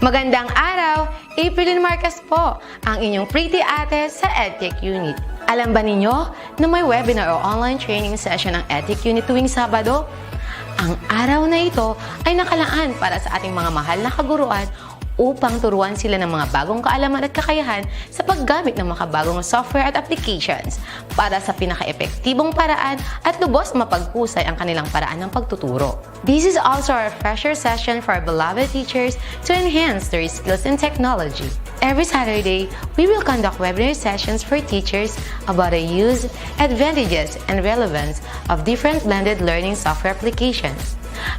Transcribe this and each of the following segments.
Magandang araw! April Marcas po, ang inyong pretty ate sa Edtech Unit. Alam ba ninyo na may webinar o online training session ng Edtech Unit tuwing Sabado? Ang araw na ito ay nakalaan para sa ating mga mahal na kaguruan upang turuan sila ng mga bagong kaalaman at kakayahan sa paggamit ng makabagong software at applications para sa pinaka-epektibong paraan at lubos mapaghusay ang kanilang paraan ng pagtuturo. This is also a refresher session for our beloved teachers to enhance their skills in technology. Every Saturday, we will conduct webinar sessions for teachers about the use, advantages, and relevance of different blended learning software applications.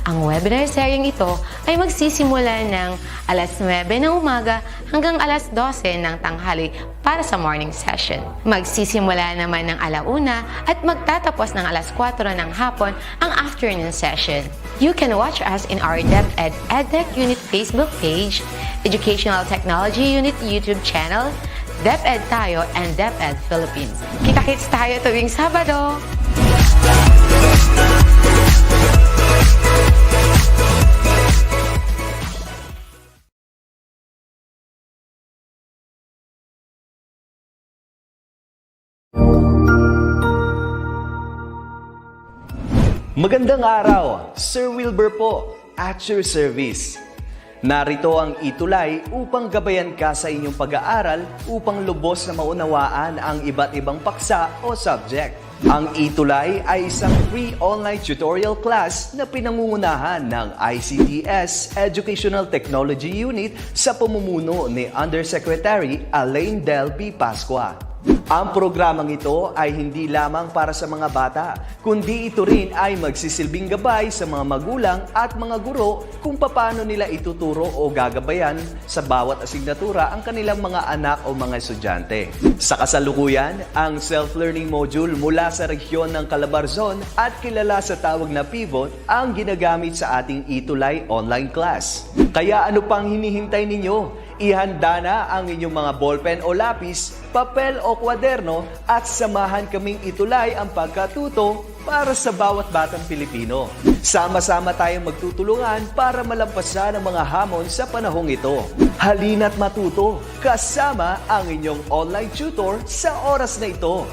Ang webinar seryeng ito ay magsisimula ng alas 9 ng umaga hanggang alas 12 ng tanghali para sa morning session. Magsisimula naman ng alauna at magtatapos ng alas 4 ng hapon ang afternoon session. You can watch us in our DepEd Edtech Unit Facebook page, Educational Technology Unit YouTube channel, DepEd tayo and DepEd Philippines. Kita-kits tayo tuwing Sabado! Magandang araw! Sir Wilbur po, at your service. Narito ang ETUlay upang gabayan ka sa inyong pag-aaral upang lubos na maunawaan ang iba't ibang paksa o subject. Ang ETUlay ay isang free online tutorial class na pinangungunahan ng DepEd Educational Technology Unit sa pamumuno ni Undersecretary Elaine Del B. Pascua. Ang programang ito ay hindi lamang para sa mga bata, kundi ito rin ay magsisilbing gabay sa mga magulang at mga guro kung paano nila ituturo o gagabayan sa bawat asignatura ang kanilang mga anak o mga estudyante. Sa kasalukuyan, ang self-learning module mula sa rehiyon ng Calabarzon at kilala sa tawag na pivot ang ginagamit sa ating ETUlay online class. Kaya ano pang hinihintay ninyo? Ihanda na ang inyong mga ballpen o lapis, papel o kwaderno at samahan kaming itulay ang pagkatuto para sa bawat batang Pilipino. Sama-sama tayong magtutulungan para malampasan ang mga hamon sa panahong ito. Halina't matuto kasama ang inyong online tutor sa oras na ito.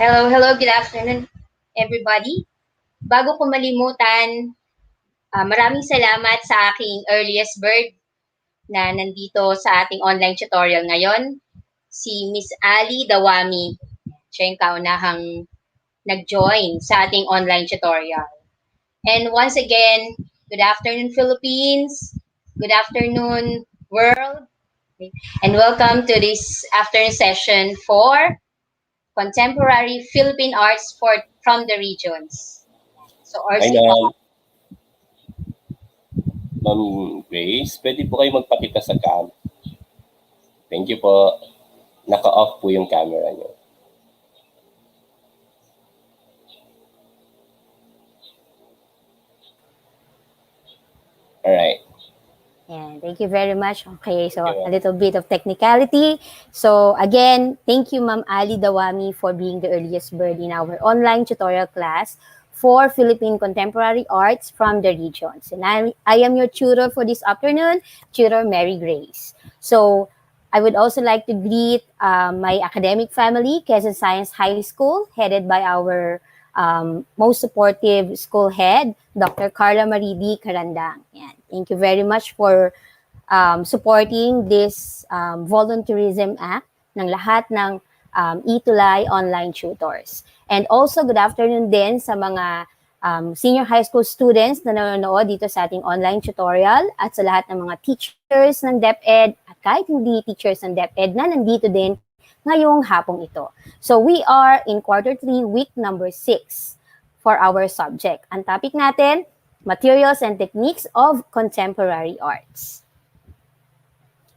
Hello, good afternoon everybody. Bago ko malimutan, maraming salamat sa aking earliest bird na nandito sa ating online tutorial ngayon, si Miss Ali Dawami. Siya yung kaunahang nag-join sa ating online tutorial. And once again, good afternoon Philippines, good afternoon world, and welcome to this afternoon session for Contemporary Philippine Arts from the regions. So, Ma'am Grace, pwede po kayo magpakita sa cam. Thank you po. Naka-off po yung camera niyo. Alright. And thank you very much. Okay, so a little bit of technicality. So again, thank you Ma'am Ali Dawami for being the earliest bird in our online tutorial class for Philippine Contemporary Arts from the regions. And I am your tutor for this afternoon, Tutor Mary Grace. So I would also like to greet my academic family, Quezon Science High School, headed by our most supportive school head, Dr. Carla Maridi Carandang. Yan. Thank you very much for supporting this volunteerism act ng lahat ng ETUlay online tutors. And also, good afternoon din sa mga senior high school students na nanonood dito sa ating online tutorial at sa lahat ng mga teachers ng DepEd at kahit hindi teachers ng DepEd na nandito din ngayong hapong ito. So we are in quarter 3, week number 6 for our subject. Ang topic natin, Materials and Techniques of Contemporary Arts.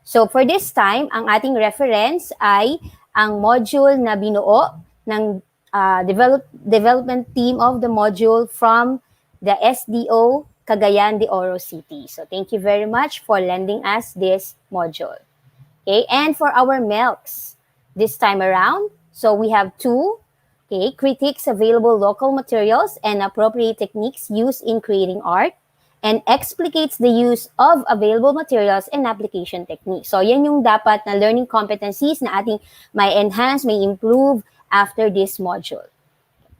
So for this time, ang ating reference ay ang module na binuo ng development team of the module from the SDO Cagayan de Oro City. So thank you very much for lending us this module. Okay, and for our MELCs this time around, so we have two. Okay, critiques available local materials and appropriate techniques used in creating art, and explicates the use of available materials and application techniques. So yan yung dapat na learning competencies na ating may enhance, may improve after this module.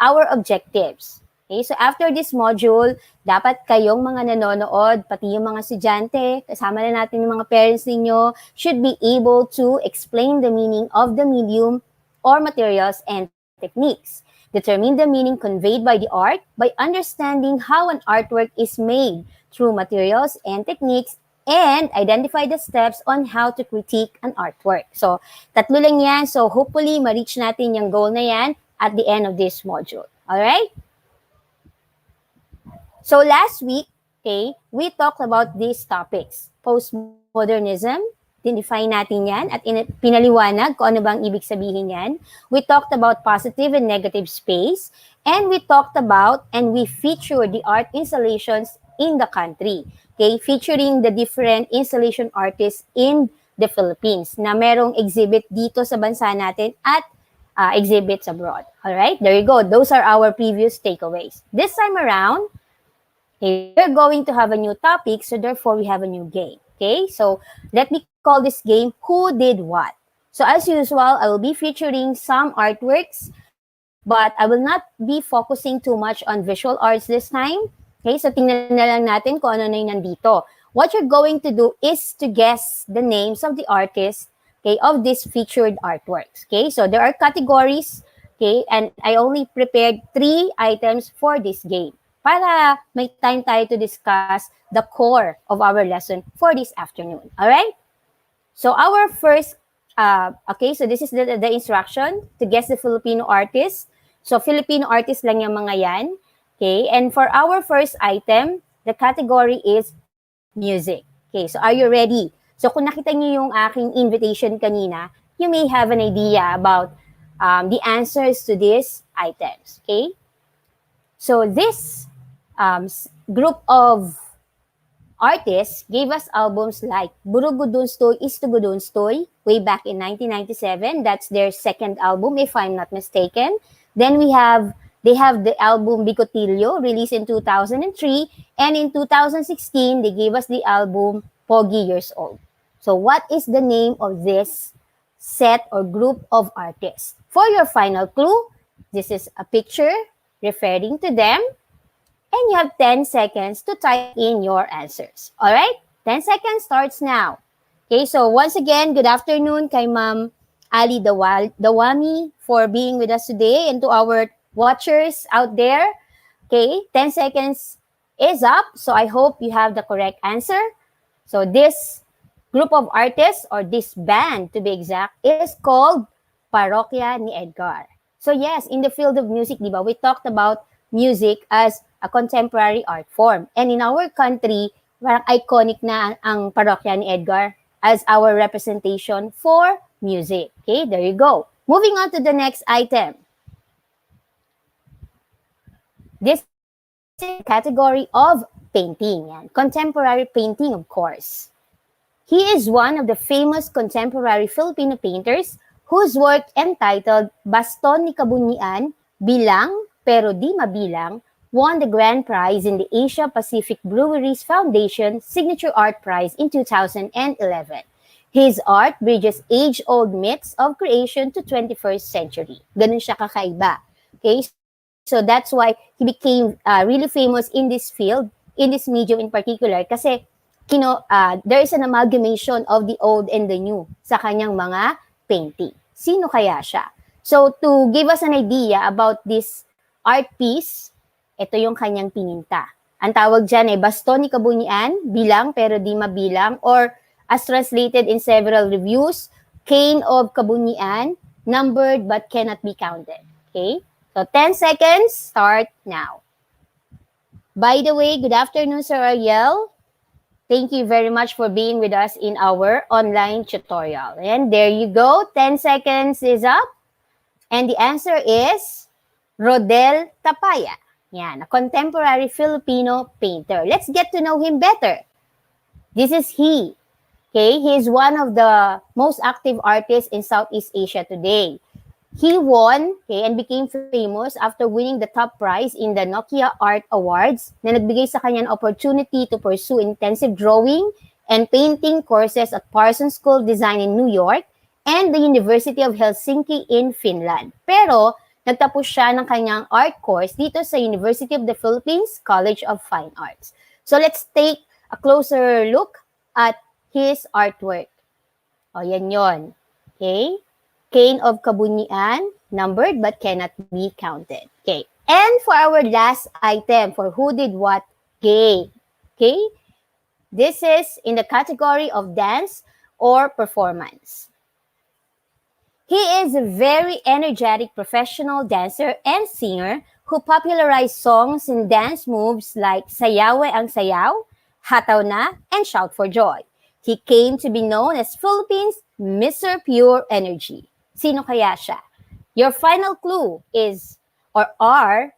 Our objectives. Okay, so after this module, dapat kayong mga nanonood, pati yung mga estudyante, kasama na natin yung mga parents ninyo, should be able to explain the meaning of the medium or materials and techniques. Determine the meaning conveyed by the art by understanding how an artwork is made through materials and techniques, and identify the steps on how to critique an artwork. So, tatlo lang yan. So, hopefully, ma-reach natin yung goal na yan at the end of this module. Alright? So, last week, okay, we talked about these topics. Postmodernism, define natin yan at pinaliwanag kung ano bang ibig sabihin yan. We talked about positive and negative space, and we talked about and we featured the art installations in the country. Okay, featuring the different installation artists in the Philippines na merong exhibit dito sa bansa natin at exhibits abroad. All right, there you go. Those are our previous takeaways. This time around, okay, we're going to have a new topic, so therefore we have a new game. Okay, so let me call this game Who Did What? So as usual, I will be featuring some artworks, but I will not be focusing too much on visual arts this time. Okay, so tingnan na lang natin kung ano na yung nandito. What you're going to do is to guess the names of the artists, okay, of these featured artworks. Okay, so there are categories, okay, and I only prepared 3 items for this game para may time tayo to discuss the core of our lesson for this afternoon. All right? So our first, okay, so this is the instruction to guess the Filipino artist. So Filipino artist lang yung mga yan. Okay, and for our first item, the category is music. Okay, so are you ready? So kung nakita niyo yung aking invitation kanina, you may have an idea about the answers to these items. Okay, so this group of artists gave us albums like Burugudun Stoy Istugudun Stoy way back in 1997. That's their second album, if I'm not mistaken. Then they have the album Bicotillo, released in 2003, and in 2016, they gave us the album Pogi Years Old. So what is the name of this set or group of artists? For your final clue, this is a picture referring to them, and you have 10 seconds to type in your answers. All right? 10 seconds starts now. Okay, so once again, good afternoon kay Ma'am Ali Dawami for being with us today, and to our watchers out there. Okay, 10 seconds is up, so I hope you have the correct answer. So this group of artists, or this band to be exact, is called Parokya ni Edgar. So yes, in the field of music, di ba, we talked about music as a contemporary art form. And in our country, parang iconic na ang Parokya ni Edgar as our representation for music. Okay, there you go. Moving on to the next item. This is the category of painting, and contemporary painting, of course. He is one of the famous contemporary Filipino painters whose work entitled Baston ni Kabunyian, Bilang Pero Di Mabilang, won the grand prize in the Asia Pacific Breweries Foundation Signature Art Prize in 2011. His art bridges age-old myths of creation to 21st century. Ganun siya kakaiba. Okay? So that's why he became really famous in this field, in this medium in particular, kasi there is an amalgamation of the old and the new sa kanyang mga painting. Sino kaya siya? So to give us an idea about this art piece, ito yung kanyang pininta. Ang tawag dyan ay Baston ni Kabunyian, Bilang Pero Di Mabilang, or as translated in several reviews, Cane of Kabunyian, Numbered But Cannot Be Counted. Okay? So 10 seconds, start now. By the way, good afternoon, Sir Ariel. Thank you very much for being with us in our online tutorial. And there you go, 10 seconds is up. And the answer is Rodel Tapaya. Yan, a contemporary Filipino painter. Let's get to know him better. This is he. Okay, he is one of the most active artists in Southeast Asia today. He won, okay, and became famous after winning the top prize in the Nokia Art Awards na nagbigay sa kanya ng opportunity to pursue intensive drawing and painting courses at Parsons School of Design in New York and the University of Helsinki in Finland. Pero, nagtapos siya ng kanyang art course dito sa University of the Philippines College of Fine Arts. So, let's take a closer look at his artwork. O, yan yon. Okay? Cane of kabunyian, numbered but cannot be counted. Okay. And for our last item, for who did what game. Okay? This is in the category of dance or performance. He is a very energetic professional dancer and singer who popularized songs and dance moves like Sayawe ang Sayaw, Hataw na, and Shout for Joy. He came to be known as Philippines' Mr. Pure Energy. Sino kaya siya? Your final clue is, or are,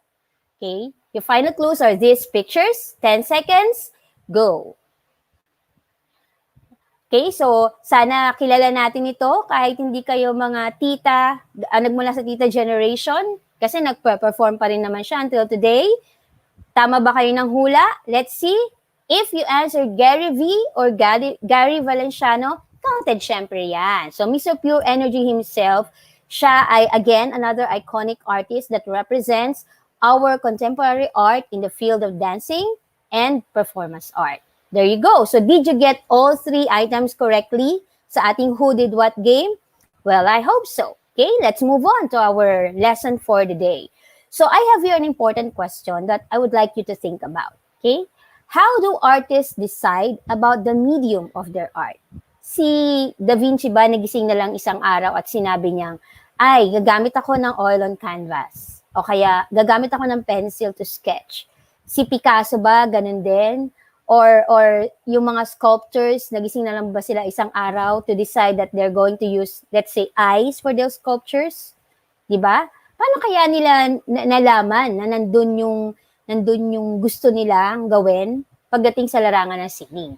okay, your final clues are these pictures. 10 seconds, go. Okay, so sana kilala natin ito kahit hindi kayo mga tita, nagmula sa tita generation, kasi nagpe-perform pa rin naman siya until today. Tama ba kayo ng hula? Let's see. If you answer Gary V or Gary Valenciano, counted syempre yan. So Mr. Pure Energy himself, siya ay again another iconic artist that represents our contemporary art in the field of dancing and performance art. There you go. So did you get all 3 items correctly sa ating Who Did What game? Well, I hope so. Okay, let's move on to our lesson for the day. So I have here an important question that I would like you to think about. Okay, how do artists decide about the medium of their art? Si Da Vinci ba nagising na lang isang araw at sinabi niyang, ay, gagamit ako ng oil on canvas. O kaya, gagamit ako ng pencil to sketch. Si Picasso ba, ganun din? Or yung mga sculptors, nagising na lang ba sila isang araw to decide that they're going to use, let's say, eyes for their sculptures? Diba? Paano kaya nila nalaman na nandun yung gusto nilang gawin pagdating sa larangan ng sining?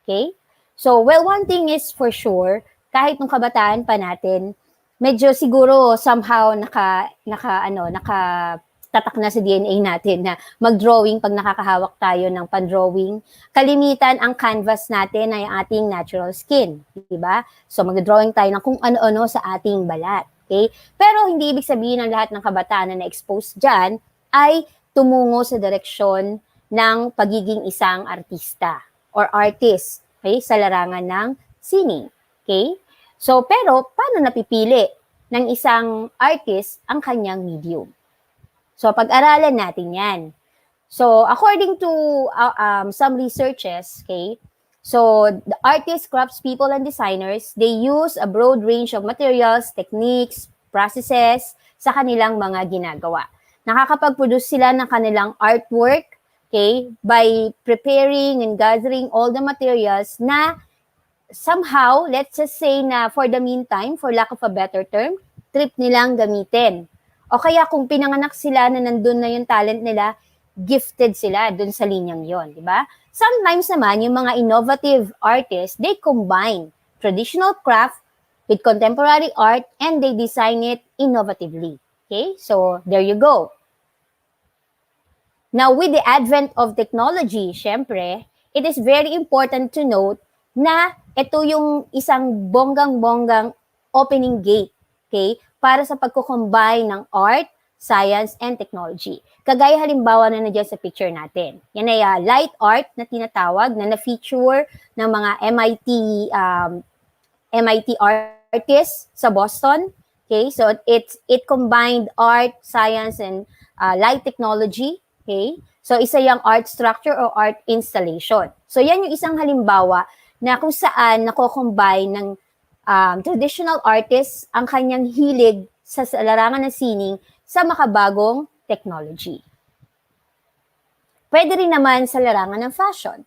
Okay? So, well, one thing is for sure, kahit nung kabataan pa natin, medyo siguro somehow nakatatak na sa DNA natin na mag-drawing pag nakakahawak tayo ng pan-drawing. Kalimitan ang canvas natin ay ating natural skin, di ba? So, mag-drawing tayo ng kung ano-ano sa ating balat. Okay? Pero hindi ibig sabihin ng lahat ng kabataan na na-expose dyan ay tumungo sa direksyon ng pagiging isang artista or artist. Okay, sa larangan ng sining. Okay? So, pero, paano napipili ng isang artist ang kanyang medium? So, pag-aralan natin yan. So, according to some researches, okay, so, the artists, craftspeople, and designers, they use a broad range of materials, techniques, processes sa kanilang mga ginagawa. Nakakapag-produce sila ng kanilang artwork, okay, by preparing and gathering all the materials na somehow, let's just say na for the meantime, for lack of a better term, trip nilang gamitin. O kaya kung pinanganak sila na nandun na yung talent nila, gifted sila dun sa linyang yon, di ba? Sometimes naman, yung mga innovative artists, they combine traditional craft with contemporary art and they design it innovatively. Okay? So, there you go. Now, with the advent of technology, syempre, it is very important to note na ito yung isang bonggang-bonggang opening gate, okay, para sa pagkukombine ng art, science, and technology. Kagaya halimbawa na nandiyan sa picture natin. Yan ay light art na tinatawag na na-feature ng mga MIT artists sa Boston. Okay, so it combined art, science, and light technology. Okay? So, isa yung art structure or art installation. So, yan yung isang halimbawa na kung saan nako-combine ng traditional artists ang kanyang hilig sa larangan ng sining sa makabagong technology. Pwede rin naman sa larangan ng fashion.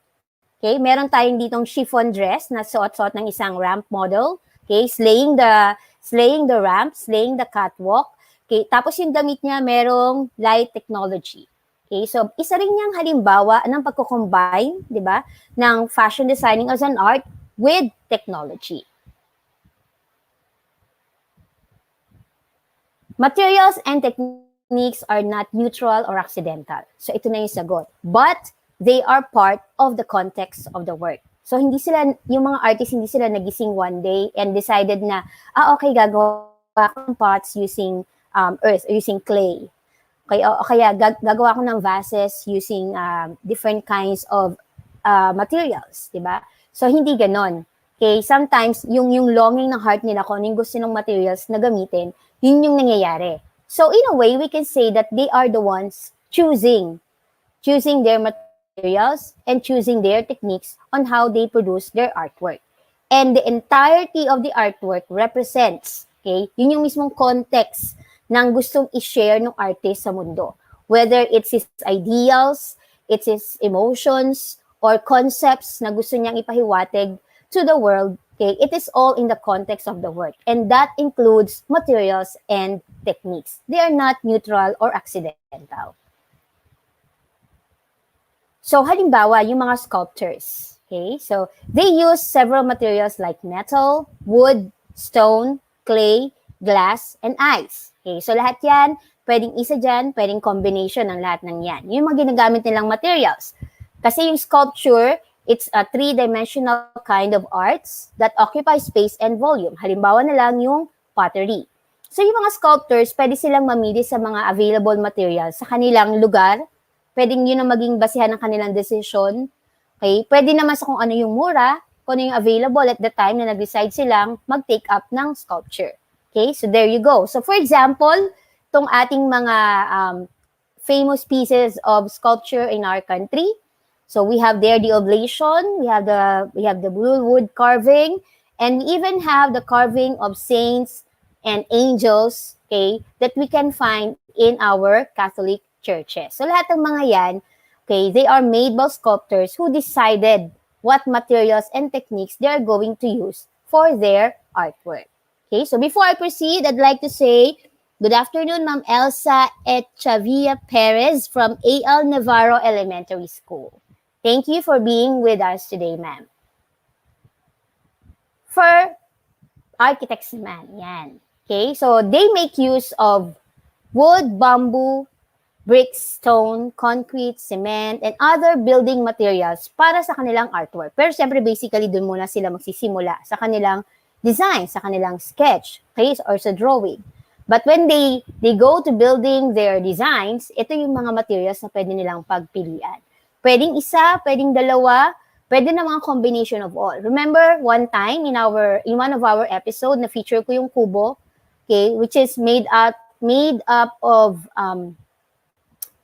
Okay? Meron tayong ditong chiffon dress na suot-suot ng isang ramp model. Okay? Slaying the ramp, slaying the catwalk. Okay, tapos yung damit niya merong light technology. Okay, so isa rin niyang halimbawa ng pagko-combine, di ba, ng fashion designing as an art with technology. Materials and techniques are not neutral or accidental. So ito na yung sagot. But they are part of the context of the work. So hindi sila, yung mga artists, hindi sila nagising one day and decided na, okay, gagawa akong pots using earth or using clay. Okay, o kaya gagawa ko ng vases using different kinds of materials, di ba? So hindi ganon. Okay, sometimes yung longing ng heart nila kung yung gusto ng materials na gamitin, yun yung nangyayari. So in a way, we can say that they are the ones choosing their materials and choosing their techniques on how they produce their artwork. And the entirety of the artwork represents, okay, yun yung mismong context ng gustong i-share ng artist sa mundo. Whether it's his ideals, it's his emotions, or concepts na gusto niyang ipahiwatig to the world, okay, it is all in the context of the work. And that includes materials and techniques. They are not neutral or accidental. So, halimbawa, yung mga sculptures, okay? So, they use several materials like metal, wood, stone, clay, glass, and ice. Okay, so lahat yan, pwedeng isa dyan, pwedeng combination ng lahat ng yan. Yung mga ginagamit nilang materials. Kasi yung sculpture, it's a three-dimensional kind of arts that occupy space and volume. Halimbawa na lang yung pottery. So yung mga sculptors, pwede silang mamili sa mga available materials sa kanilang lugar. Pwedeng yun ang maging basihan ng kanilang decision. Okay, pwede naman sa kung ano yung mura, kung ano yung available at the time na nag-decide silang mag-take up ng sculpture. Okay, so there you go. So for example, itong ating mga famous pieces of sculpture in our country. So we have there the oblation, we have the blue wood carving, and we even have the carving of saints and angels, okay, that we can find in our Catholic churches. So lahat ng mga yan, okay, they are made by sculptors who decided what materials and techniques they are going to use for their artwork. Okay, so before I proceed, I'd like to say, good afternoon, Ma'am Elsa Echavia Perez from A.L. Navarro Elementary School. Thank you for being with us today, ma'am. For architects naman, yan. Okay, so they make use of wood, bamboo, bricks, stone, concrete, cement, and other building materials para sa kanilang artwork. Pero siyempre, basically, dun muna sila magsisimula sa kanilang design, sa kanilang sketch, okay, or sa drawing. But when they go to building their designs, ito yung mga materials na pwede nilang pagpilian. Pwedeng isa, pwedeng dalawa, pwede na mga combination of all. Remember, one time in one of our episode, na feature ko yung kubo, okay, which is made up of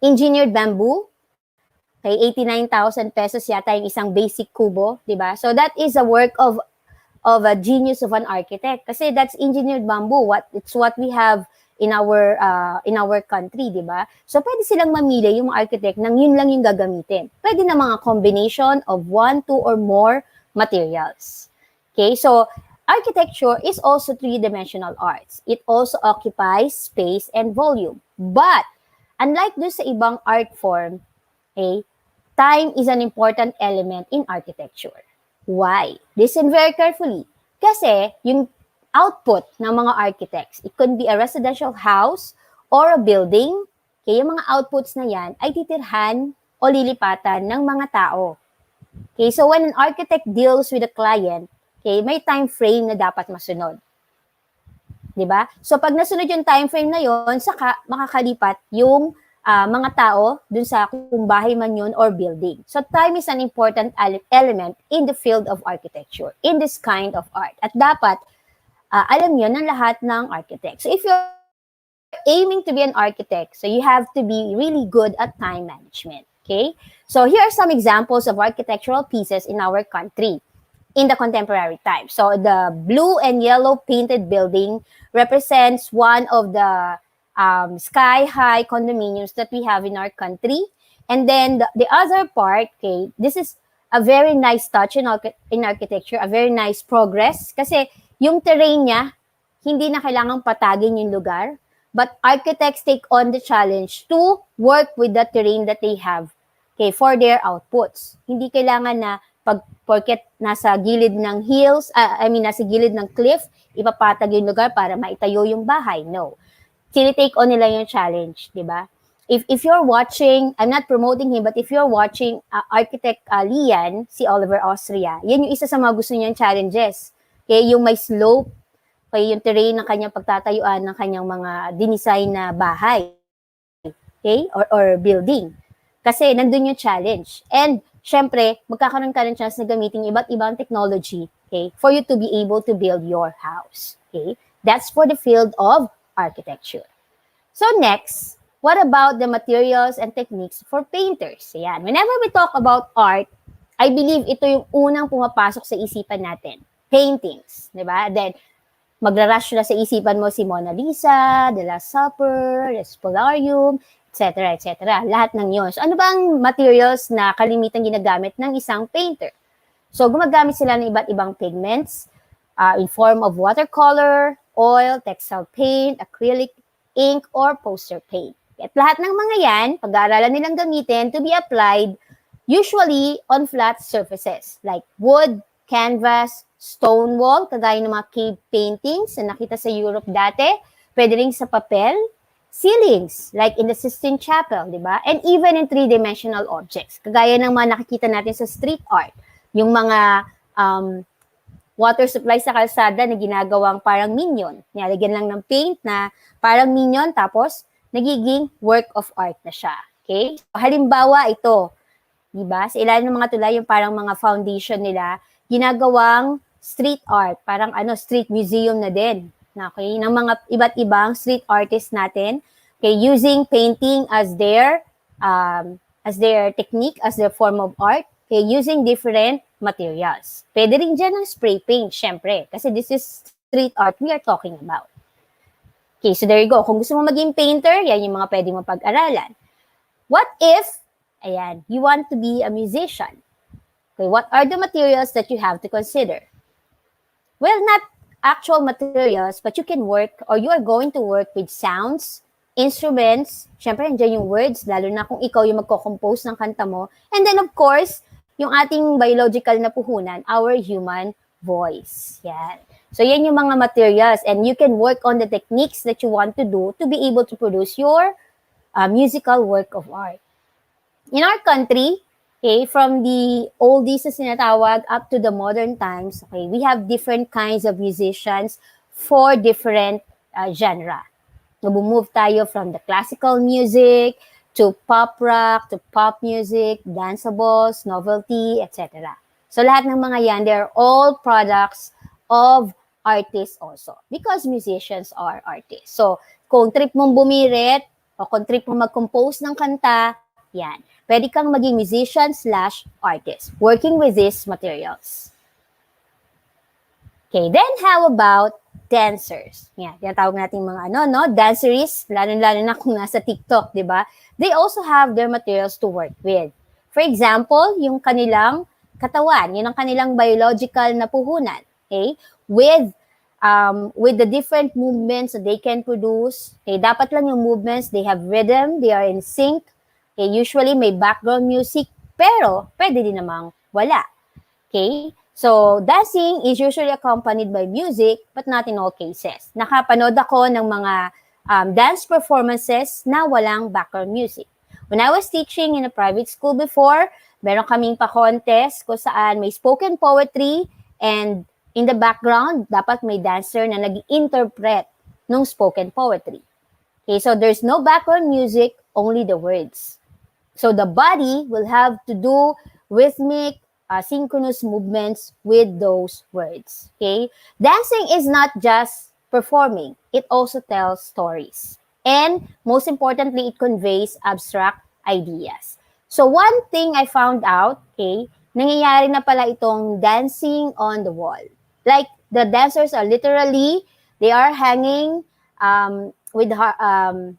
engineered bamboo. Okay, 89,000 pesos yata yung isang basic kubo, di ba? So that is a work of a genius of an architect kasi that's engineered bamboo. It's what we have in our country, di ba? So pwede silang mamili yung architect nang yun lang yung gagamitin. Pwede na mga combination of 1, 2 or more materials. Okay, so architecture is also three-dimensional arts. It also occupies space and volume. But unlike do sa ibang art form, okay, time is an important element in architecture. Why? Listen very carefully. Kasi yung output ng mga architects, it could be a residential house or a building, kaya yung mga outputs na yan ay titirhan o lilipatan ng mga tao. Okay, so when an architect deals with a client, okay, may time frame na dapat masunod. Diba? So pag nasunod yung time frame na yon, saka makakalipat yung mga tao dun sa kung bahay man yun or building. So time is an important element in the field of architecture, in this kind of art. At dapat, alam yun ng lahat ng architect. So if you're aiming to be an architect, so you have to be really good at time management. Okay? So here are some examples of architectural pieces in our country in the contemporary time. So the blue and yellow painted building represents one of the sky-high condominiums that we have in our country. And then the other part, okay, this is a very nice touch in architecture, a very nice progress. Kasi yung terrain niya, hindi na kailangang patagin yung lugar. But architects take on the challenge to work with the terrain that they have, okay, for their outputs. Hindi kailangan na porket nasa gilid ng nasa gilid ng cliff, ipapatag yung lugar para maitayo yung bahay. No. Tinitake on nila yung challenge, di ba? If you're watching, I'm not promoting him, but if you're watching architect Lian, si Oliver Austria, yan yung isa sa mga gusto niyang challenges. Okay, yung may slope, okay, yung terrain ng kanyang pagtatayuan ng kanyang mga dinesign na bahay, okay, or building. Kasi nandun yung challenge. And syempre, magkakaroon ka ng chance na gamitin iba't ibang technology, okay, for you to be able to build your house. Okay, that's for the field of architecture. So next, what about the materials and techniques for painters? Ayan. Whenever we talk about art, I believe ito yung unang pumapasok sa isipan natin. Paintings, di ba? Then, magra-rush na sa isipan mo si Mona Lisa, The Last Supper, The Spolarium, etc., etc. Lahat ng yun. So, ano bang materials na kalimitang ginagamit ng isang painter? So, gumagamit sila ng iba't ibang pigments in form of watercolor, oil, textile paint, acrylic, ink, or poster paint. At lahat ng mga yan, pag-aaralan nilang gamitin to be applied usually on flat surfaces like wood, canvas, stone wall, kagaya ng mga cave paintings na nakita sa Europe dati, pwede rin sa papel, ceilings, like in the Sistine Chapel, di ba? And even in three-dimensional objects, kagaya ng mga nakikita natin sa street art, yung mga water supply sa kalsada na ginagawang parang minion. Nilagyan lang ng paint na parang minion, tapos nagiging work of art na siya. Okay? So, halimbawa ito, di ba? Sa ilalim ng mga tulay, yung parang mga foundation nila, ginagawang street art, parang street museum na din. Okay? Ng mga iba't ibang street artists natin, okay, using painting as their technique, as their form of art, okay, using different materials. Pwede rin dyan ng spray paint, syempre, kasi this is street art we are talking about. Okay, so there you go. Kung gusto mo maging painter, yan yung mga pwede mo pag-aralan. What if, you want to be a musician? Okay, what are the materials that you have to consider? Well, not actual materials, but you can work, or you are going to work with sounds, instruments, syempre, andyan yung words, lalo na kung ikaw yung magko-compose ng kanta mo. And then, of course, yung ating biological na puhunan, our human voice. Yan. So, yan yung mga materials, and you can work on the techniques that you want to do to be able to produce your musical work of art. In our country, okay, from the oldies na sinatawag up to the modern times, okay, we have different kinds of musicians for different genre. Nabumove tayo from the classical music to pop rock, to pop music, danceables, novelty, etc. So lahat ng mga yan, they're all products of artists also because musicians are artists. So kung trip mong bumirit o kung trip mong mag-compose ng kanta, yan. Pwede kang maging musician/artist working with these materials. Okay, then how about dancers? Yan, tinatawag natin mga danceries, lalo-lalo na kung nasa TikTok, di ba? They also have their materials to work with. For example, yung kanilang katawan, yun ang kanilang biological na puhunan, okay? With the different movements that they can produce, okay, dapat lang yung movements, they have rhythm, they are in sync, okay, usually may background music, pero pwede din namang wala, okay? So, dancing is usually accompanied by music, but not in all cases. Nakapanood ako ng mga dance performances na walang background music. When I was teaching in a private school before, meron kaming pa-contest kung saan may spoken poetry and in the background, dapat may dancer na nag-interpret ng spoken poetry. Okay, so there's no background music, only the words. So the body will have to do rhythmic, synchronous movements with those words. Okay? Dancing is not just performing. It also tells stories. And most importantly, it conveys abstract ideas. So one thing I found out, okay, nangyayari na pala itong dancing on the wall. Like the dancers are literally, they are hanging with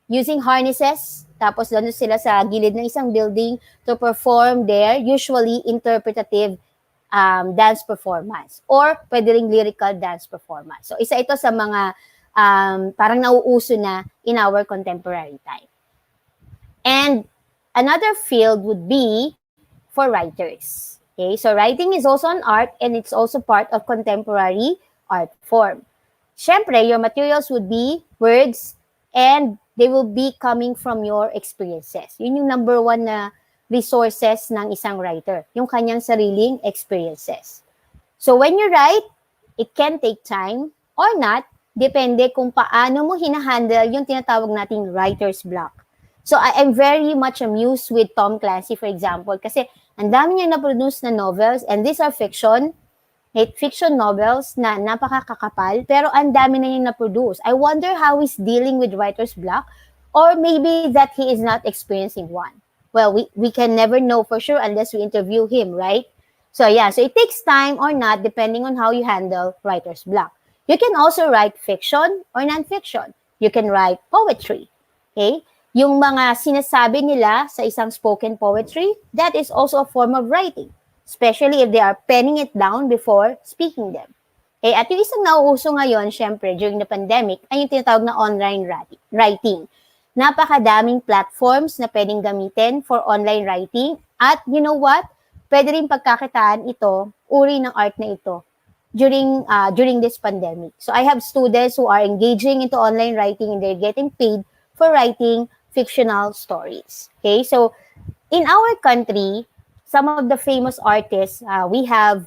using harnesses. Tapos doon sila sa gilid ng isang building to perform their usually interpretative dance performance or pwede ring lyrical dance performance. So isa ito sa mga parang nauuso na in our contemporary time. And another field would be for writers. Okay, so writing is also an art and it's also part of contemporary art form. Siyempre, your materials would be words and they will be coming from your experiences. Yun yung number one na resources ng isang writer, yung kanyang sariling experiences. So when you write, it can take time or not, depende kung paano mo hinahandle yung tinatawag nating writer's block. So I am very much amused with Tom Clancy, for example, kasi ang dami niya na-produce na novels and these are fiction novels na napakakakapal, pero ang dami na niyang na-produce. I wonder how he's dealing with writer's block or maybe that he is not experiencing one. Well, we can never know for sure unless we interview him, right? So yeah, so it takes time or not depending on how you handle writer's block. You can also write fiction or non-fiction. You can write poetry, okay? Yung mga sinasabi nila sa isang spoken poetry, that is also a form of writing, especially if they are penning it down before speaking them. Okay, at yung isang nauuso ngayon, syempre, during the pandemic, ay yung tinatawag na online writing. Napakadaming platforms na pwedeng gamitin for online writing. At you know what? Pwede rin pagkakitaan ito, uri ng art na ito, during this pandemic. So I have students who are engaging into online writing and they're getting paid for writing fictional stories. Okay, so in our country, some of the famous artists, we have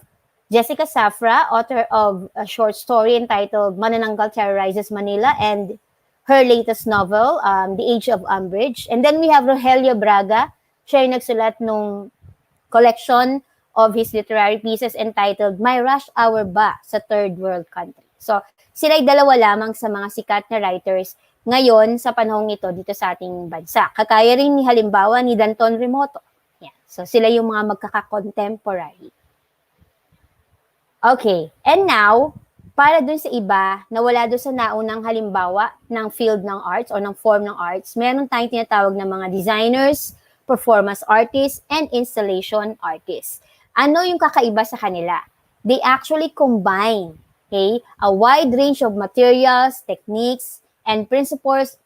Jessica Safra, author of a short story entitled Manananggal Terrorizes Manila and her latest novel, The Age of Umbrage. And then we have Rogelio Braga, siya yung nagsulat nung collection of his literary pieces entitled May Rush Hour Ba sa Third World Country. So, sila'y dalawa lamang sa mga sikat na writers ngayon sa panahong ito dito sa ating bansa. Kakaya rin ni halimbawa ni Danton Remoto. Yeah. So, sila yung mga magkaka-contemporary. Okay. And now, para dun sa iba na wala dun sa naunang halimbawa ng field ng arts o ng form ng arts, meron tayong tinatawag na mga designers, performance artists, and installation artists. Ano yung kakaiba sa kanila? They actually combine, okay, a wide range of materials, techniques, and principles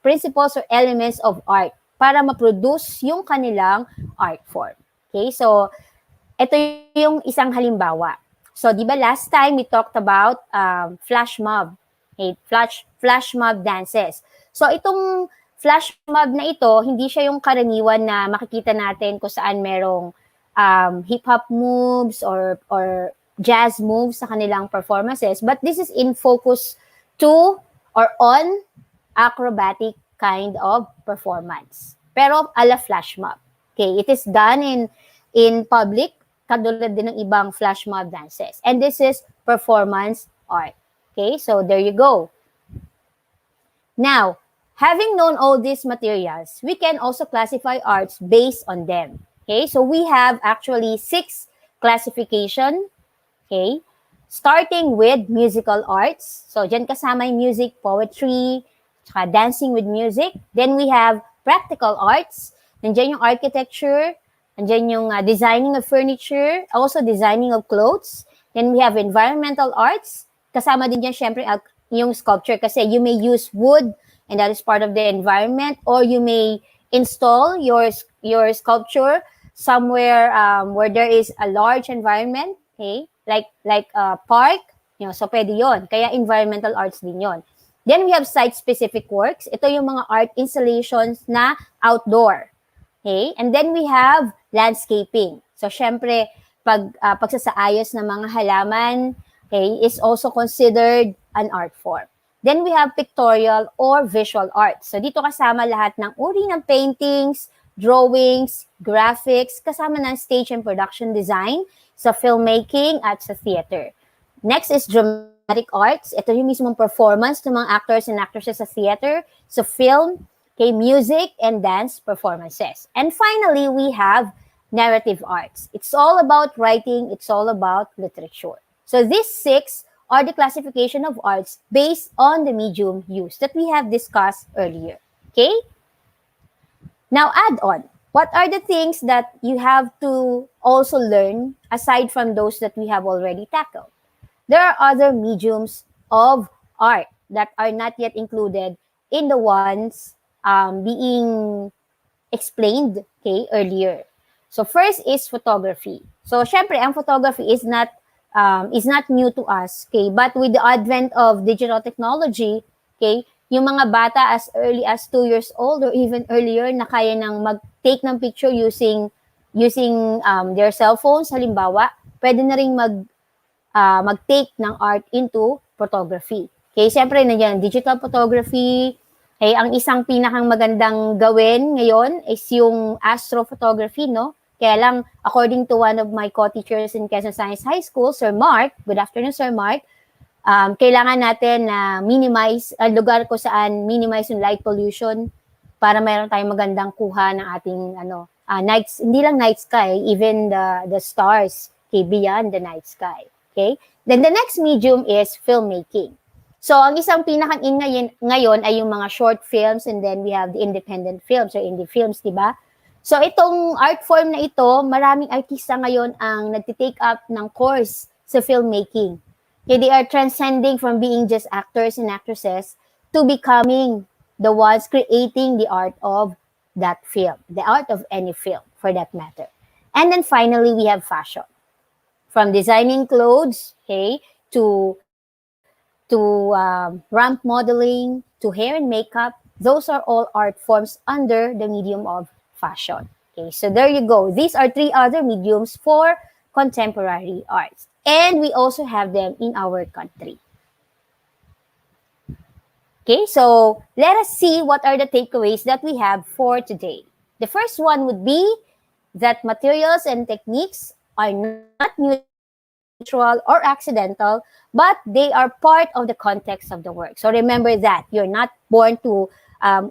or elements of art para ma-produce yung kanilang art form. Okay, so ito yung isang halimbawa. So, di ba last time we talked about flash mob, okay, flash mob dances. So, itong flash mob na ito, hindi siya yung karaniwan na makikita natin kung saan merong hip-hop moves or jazz moves sa kanilang performances, but this is in focus to or on acrobatic kind of performance. Pero ala flash mob. Okay, it is done in public, katulad din ng ibang flash mob dances. And this is performance art. Okay, so there you go. Now, having known all these materials, we can also classify arts based on them. Okay, so we have actually 6 classification. Okay, starting with musical arts. So, dyan kasama yung music, poetry, tsaka dancing with music. Then we have practical arts. Nandiyan yung architecture. Nandiyan yung designing of furniture. Also designing of clothes. Then we have environmental arts. Kasama din dyan, syempre, yung sculpture. Kasi you may use wood and that is part of the environment. Or you may install your sculpture somewhere where there is a large environment. Okay? Like a park. You know, so pwede yun. Kaya environmental arts din yun. Then we have site-specific works. Ito yung mga art installations na outdoor. Okay? And then we have landscaping. So, syempre, pagsasaayos ng mga halaman, okay, is also considered an art form. Then we have pictorial or visual arts. So, dito kasama lahat ng uri ng paintings, drawings, graphics, kasama ng stage and production design sa filmmaking at sa theater. Next is dramatic arts. Ito yung mismong performance ng mga actors and actresses sa theater, sa film, okay, music, and dance performances. And finally, we have narrative arts. It's all about writing. It's all about literature. So these 6 are the classification of arts based on the medium used that we have discussed earlier. Okay? Now, add on. What are the things that you have to also learn aside from those that we have already tackled? There are other mediums of art. that are not yet included in the ones being explained, okay, earlier. So first is photography. So syempre, ang photography is not new to us, okay? But with the advent of digital technology, okay, yung mga bata as early as 2 years old or even earlier na kaya nang mag-take ng picture using their cell phones, halimbawa, pwede na ring mag-take ng art into photography. Okay, siyempre nandiyan digital photography. Okay, ang isang pinakang magandang gawin ngayon is yung astrophotography, no? Kaya lang, according to one of my co-teachers in Quezon Science High School, Sir Mark, good afternoon, Sir Mark, kailangan natin na minimize, lugar ko saan minimize yung light pollution para mayroon tayong magandang kuha ng ating nights, hindi lang night sky, even the stars, okay, beyond the night sky. Okay? Then the next medium is filmmaking. So, ang isang pinaka-in ngayon ay yung mga short films, and then we have the independent films or indie films, di ba? So, itong art form na ito, maraming artista ngayon ang nagtitake up ng course sa filmmaking. Okay, they are transcending from being just actors and actresses to becoming the ones creating the art of that film, the art of any film, for that matter. And then finally, we have fashion. From designing clothes, okay, to ramp modeling, to hair and makeup, those are all art forms under the medium of fashion. Okay, so there you go. These are 3 other mediums for contemporary arts. And we also have them in our country. Okay, so let us see what are the takeaways that we have for today. The first one would be that materials and techniques are not neutral or accidental, but they are part of the context of the work. So remember that you're not born to,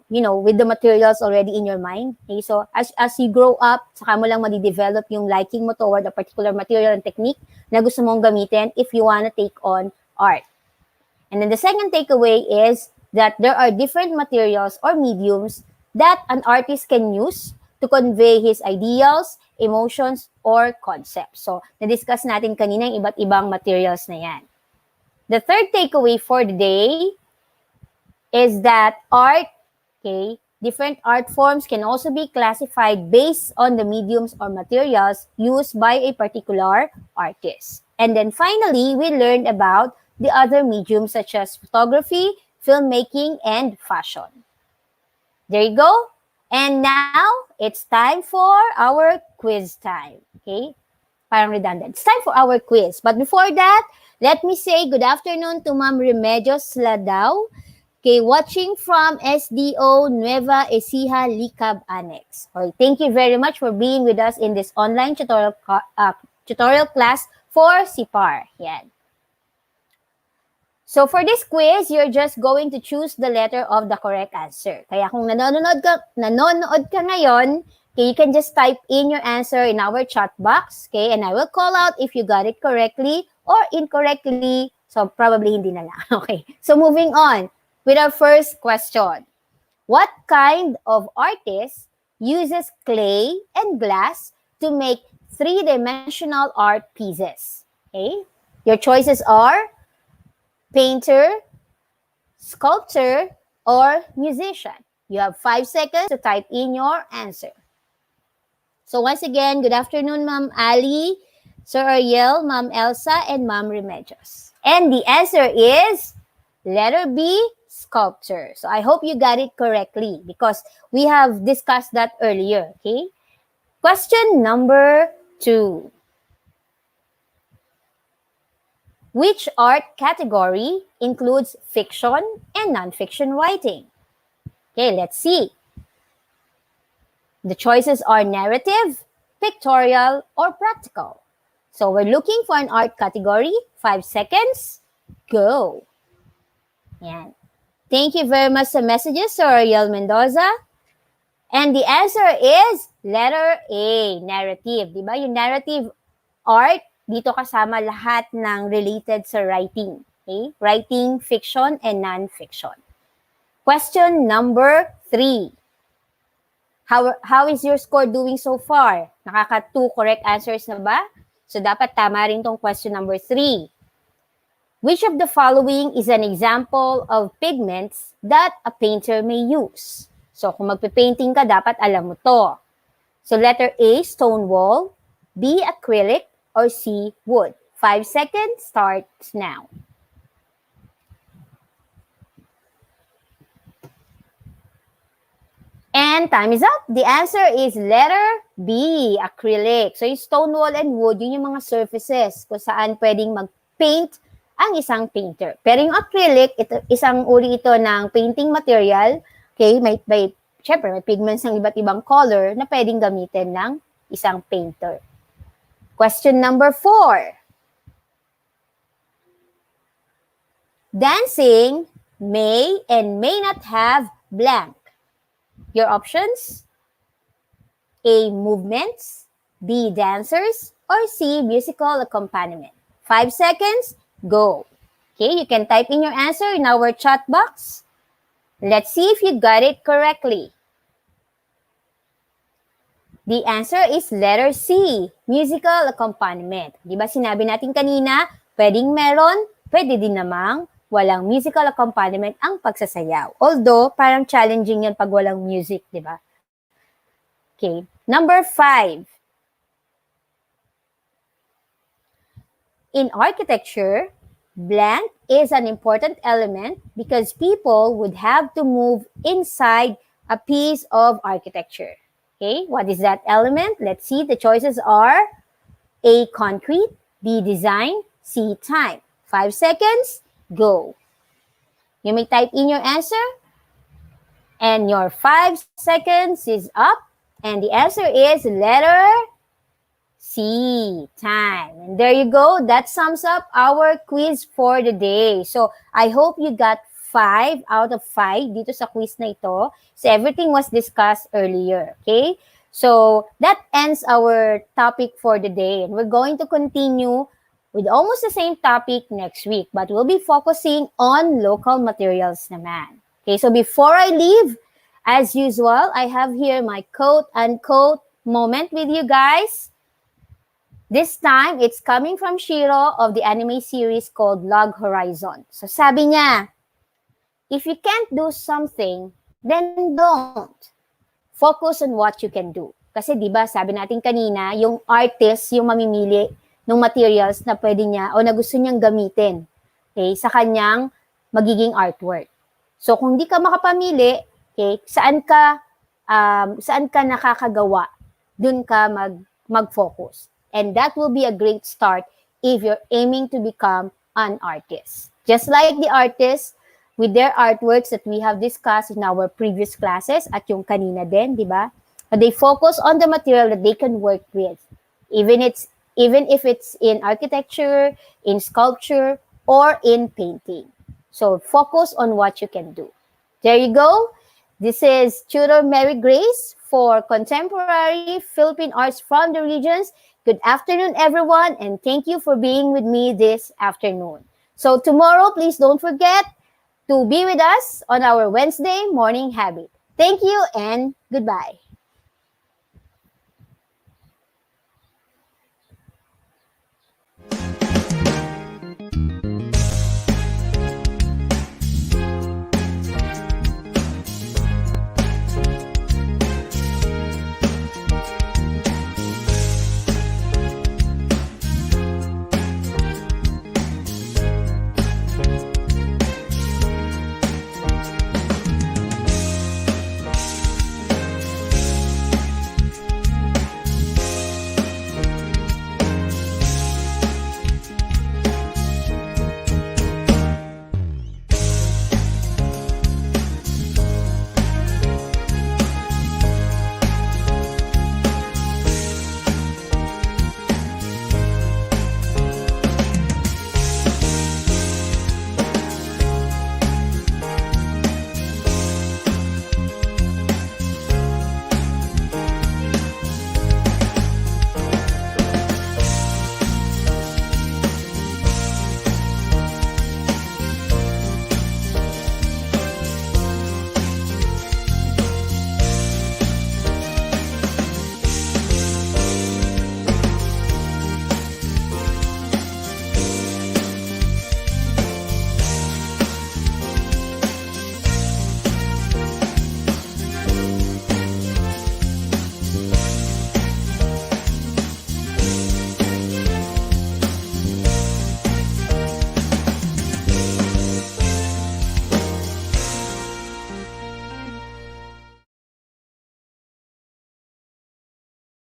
with the materials already in your mind. Okay? So as you grow up, saka mo lang madi-develop yung liking mo toward a particular material and technique na gusto mong gamitin if you want to take on art. And then the second takeaway is that there are different materials or mediums that an artist can use to convey his ideals, emotions, or concepts. So, na-discuss natin kanina yung iba't ibang materials na yan. The third takeaway for the day is that art, okay, different art forms can also be classified based on the mediums or materials used by a particular artist. And then finally, we learned about the other mediums such as photography, filmmaking, and fashion. There you go. And now, it's time for our quiz time. Okay? Parang redundant. It's time for our quiz. But before that, let me say good afternoon to Ma'am Remedios Ladao. Okay, watching from SDO Nueva Ecija Licab Annex. Okay, thank you very much for being with us in this online tutorial class for CPAR. Yan. So for this quiz, you're just going to choose the letter of the correct answer. Kaya kung nanonood ka ngayon, okay, you can just type in your answer in our chat box, okay, and I will call out if you got it correctly or incorrectly. So probably hindi na lang. Okay, so moving on with our first question. What kind of artist uses clay and glass to make three-dimensional art pieces? Okay, your choices are painter, sculptor, or musician. You have 5 seconds to type in your answer. So once again, good afternoon, Ma'am Ali, Sir Ariel, Ma'am Elsa, and Ma'am Remedios. And the answer is letter B, sculptor. So I hope you got it correctly because we have discussed that earlier, okay? Question number 2. Which art category includes fiction and nonfiction writing? Okay, let's see. The choices are narrative, pictorial, or practical. So we're looking for an art category. 5 seconds. Go. Yan. Thank you very much sa messages, Sir Ariel Mendoza. And the answer is letter A, narrative. Diba? Yung narrative art, dito kasama lahat ng related sa writing. Okay? Writing, fiction, and non-fiction. Question number 3. How is your score doing so far? Nakaka 2 correct answers na ba? So, dapat tama rin tong question number 3. Which of the following is an example of pigments that a painter may use? So, kung magpe-painting ka, dapat alam mo to. So, letter A, stone wall, B, acrylic, or C, wood. 5 seconds starts now. And time is up. The answer is letter B, acrylic. So, yung stone wall and wood, yun yung mga surfaces kung saan pwedeng mag-paint ang isang painter. Pero yung acrylic, isang uri ito ng painting material. Okay, syempre, may pigments ng iba't ibang color na pwedeng gamitin ng isang painter. Question number 4. Dancing may and may not have blank. Your options? A, movements, B, dancers, or C, musical accompaniment. 5 seconds, go. Okay, you can type in your answer in our chat box. Let's see if you got it correctly. The answer is letter C, musical accompaniment. Di ba sinabi natin kanina, pwedeng meron, pwede din namang walang musical accompaniment ang pagsasayaw. Although, parang challenging yan pag walang music, di ba? Okay. Number 5. In architecture, blank is an important element because people would have to move inside a piece of architecture. Okay, what is that element? Let's see. The choices are A, concrete, B, design, C, time. 5 seconds, go. You may type in your answer. And your 5 seconds is up. And the answer is letter C, time. And there you go. That sums up our quiz for the day. So, I hope you got 5 out of 5 dito sa quiz na ito. So, everything was discussed earlier. Okay? So, that ends our topic for the day. And we're going to continue with almost the same topic next week. But we'll be focusing on local materials naman. Okay? So, before I leave, as usual, I have here my quote-unquote moment with you guys. This time, it's coming from Shiro of the anime series called Log Horizon. So sabi niya, if you can't do something, then don't. Focus on what you can do. Kasi di ba sabi natin kanina, yung artist, yung mamimili ng materials na pwede niya o na gusto niyang gamitin, okay, sa kanyang magiging artwork. So kung di ka makapamili, okay, saan ka nakakagawa, dun ka mag-focus. And that will be a great start if you're aiming to become an artist. Just like the artists with their artworks that we have discussed in our previous classes at yung kanina din, di ba? They focus on the material that they can work with. Even if it's in architecture, in sculpture, or in painting. So focus on what you can do. There you go. This is Tutor Mary Grace for Contemporary Philippine Arts from the Regions. Good afternoon, everyone, and thank you for being with me this afternoon. So tomorrow, please don't forget to be with us on our Wednesday morning habit. Thank you and goodbye.